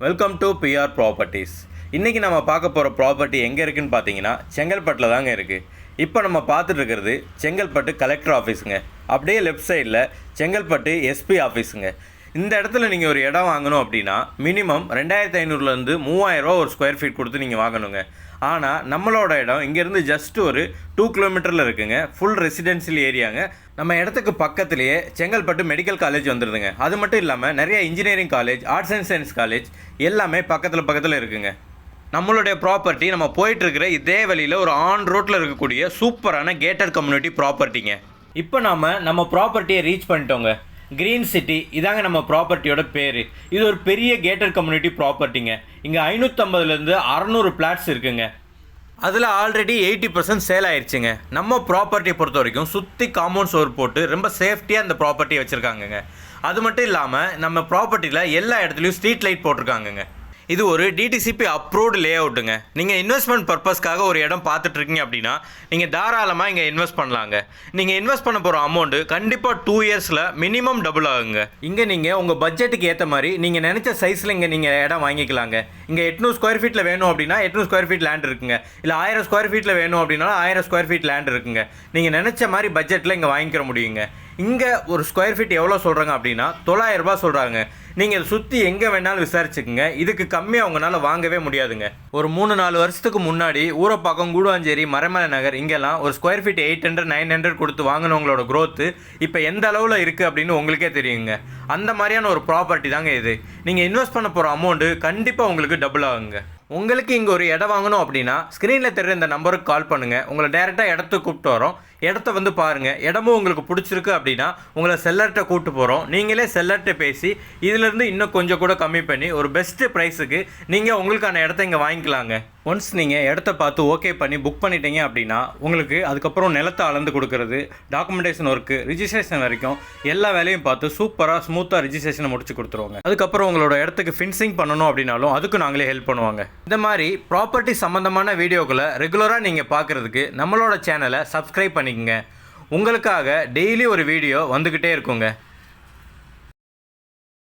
Welcome to PR properties. இன்றைக்கி நம்ம பார்க்க போகிற ப்ராப்பர்ட்டி எங்கே இருக்குதுன்னு பார்த்தீங்கன்னா செங்கல்பட்டில் தாங்க இருக்குது. இப்போ நம்ம பார்த்துட்டு இருக்கிறது செங்கல்பட்டு கலெக்டர் ஆஃபீஸுங்க. அப்படியே லெஃப்ட் சைடில் செங்கல்பட்டு எஸ்பி ஆஃபீஸுங்க. இந்த இடத்துல நீங்கள் ஒரு இடம் வாங்கணும் அப்படின்னா மினிமம் 2500லேருந்து 3000 ஒரு ஸ்கொயர் ஃபீட் கொடுத்து நீங்கள் வாங்கணுங்க. ஆனால் நம்மளோட இடம் இங்கேருந்து ஜஸ்ட் ஒரு 2 கிலோமீட்டரில் இருக்குங்க. ஃபுல் ரெசிடென்ஷியல் ஏரியாங்க. நம்ம இடத்துக்கு பக்கத்துலேயே செங்கல்பட்டு மெடிக்கல் காலேஜ் வந்துடுதுங்க. அது மட்டும் இல்லாமல் நிறைய engineering college, arts and science college எல்லாமே பக்கத்தில் இருக்குங்க. நம்மளுடைய ப்ராப்பர்ட்டி நம்ம போயிட்டுருக்கிற இதே வழியில் ஒரு ஆன் ரோட்டில் இருக்கக்கூடிய சூப்பரான கேட்டட் கம்யூனிட்டி ப்ராப்பர்ட்டிங்க. இப்போ நம்ம ப்ராப்பர்ட்டியை ரீச் பண்ணிட்டோங்க. க்ரீன் சிட்டி இதாங்க நம்ம ப்ராப்பர்ட்டியோட பேர். இது ஒரு பெரிய கேட்டட் கம்யூனிட்டி ப்ராப்பர்ட்டிங்க. இங்கே 550லேருந்து 600 பிளாட்ஸ் இருக்குங்க. அதில் ஆல்ரெடி 80% சேல் ஆயிடுச்சுங்க. நம்ம ப்ராப்பர்ட்டியை பொறுத்த வரைக்கும் சுற்றி காம்பவுண்ட் சுவர் போட்டு ரொம்ப சேஃப்டியாக இந்த ப்ராப்பர்ட்டியை வச்சுருக்காங்கங்க. அது மட்டும் இல்லாமல் நம்ம ப்ராப்பர்ட்டியில் எல்லா இடத்துலையும் ஸ்ட்ரீட் லைட் போட்டிருக்காங்கங்க. இது ஒரு டிடிசிபி அப்ரூவ்டு லே அவுட்டுங்க. நீங்கள் இன்வெஸ்ட்மெண்ட் பர்பஸ்க்காக ஒரு இடம் பார்த்துட்ருக்கீங்க அப்படின்னா நீங்கள் தாராளமாக இங்கே இன்வெஸ்ட் பண்ணலாங்க. நீங்கள் இன்வெஸ்ட் பண்ண போகிற அமௌண்ட்டு கண்டிப்பாக 2 இயர்ஸில் மினிமம் டபுள் ஆகுங்க. இங்கே நீங்கள் உங்கள் பட்ஜெட்டுக்கு ஏற்ற மாதிரி நீங்கள் நினச்ச சைஸில் இங்கே நீங்கள் இடம் வாங்கிக்கலாங்க. இங்கே 800 ஸ்கொயர் ஃபீட்டில் வேணும் அப்படின்னா 800 ஸ்கொயர் ஃபீட் லேண்ட் இருக்குங்க. இல்லை 1000 ஸ்கொயர் ஃபீட்டில் வேணும் அப்படின்னா 1000 ஸ்கொயர் ஃபீட் லேண்ட் இருக்குங்க. நீங்கள் நினச்ச மாதிரி பட்ஜெட்டில் இங்கே வாங்கிக்கிற முடியுங்க. இங்கே ஒரு ஸ்கொயர் ஃபீட் எவ்வளோ சொல்கிறாங்க அப்படின்னா 900 ரூபா சொல்கிறாங்க. நீங்கள் சுற்றி எங்கே வேணாலும் விசாரிச்சுக்குங்க. இதுக்கு கம்மியாக உங்களால் வாங்கவே முடியாதுங்க. ஒரு 3-4 வருஷத்துக்கு முன்னாடி ஊரப்பாக்கம், கூடுவாஞ்சேரி, மறைமலை நகர் இங்கெல்லாம் ஒரு ஸ்கொயர் ஃபீட் 800-900 கொடுத்து வாங்கினவங்களோட க்ரோத்து இப்போ எந்த அளவில் இருக்குது அப்படின்னு உங்களுக்கே தெரியுங்க. அந்த மாதிரியான ஒரு ப்ராப்பர்ட்டி தாங்க இது. நீங்கள் இன்வெஸ்ட் பண்ண போகிற அமௌண்ட்டு கண்டிப்பாக உங்களுக்கு டபுள் ஆகுங்க. உங்களுக்கு இங்கே ஒரு இடம் வாங்கணும் அப்படின்னா ஸ்க்ரீனில் தெரிகிற இந்த நம்பருக்கு கால் பண்ணுங்கள். உங்களை டேரெக்டாக இடத்துக்கு கூப்பிட்டு வரோம். இடத்த வந்து பாருங்கள். இடமும் உங்களுக்கு பிடிச்சிருக்கு அப்படின்னா உங்களை செல்லர்கிட்ட கூப்பிட்டு போகிறோம். நீங்களே செல்லர்கிட்ட பேசி இதிலேருந்து இன்னும் கொஞ்சம் கூட கம்மி பண்ணி ஒரு பெஸ்ட்டு ப்ரைஸுக்கு நீங்கள் உங்களுக்கான இடத்த இங்கே வாங்கிக்கலாங்க. ஒன்ஸ் நீங்கள் இடத்த பார்த்து ஓகே பண்ணி புக் பண்ணிட்டீங்க அப்படின்னா உங்களுக்கு அதுக்கப்புறம் நிலத்தை அளந்து கொடுக்கறது, டாக்குமெண்டேஷன் ஒர்க்கு, ரிஜிஸ்ட்ரேஷன் வரைக்கும் எல்லா வேலையும் பார்த்து சூப்பராக ஸ்மூத்தாக ரிஜிஸ்ட்ரேஷனை முடிச்சு கொடுத்துருவாங்க. அதுக்கப்புறம் உங்களோட இடத்துக்கு ஃபின்சிங் பண்ணணும் அப்படின்னாலும் அதுக்கு நாங்களே ஹெல்ப் பண்ணுவாங்க. இந்த மாதிரி ப்ராப்பர்ட்டி சம்மந்தமான வீடியோக்களை ரெகுலராக நீங்கள் பார்க்குறதுக்கு நம்மளோட சேனலை சப்ஸ்கிரைப் பண்ணிக்கங்க. உங்களுக்காக டெய்லி ஒரு வீடியோ வந்துக்கிட்டே இருக்குங்க.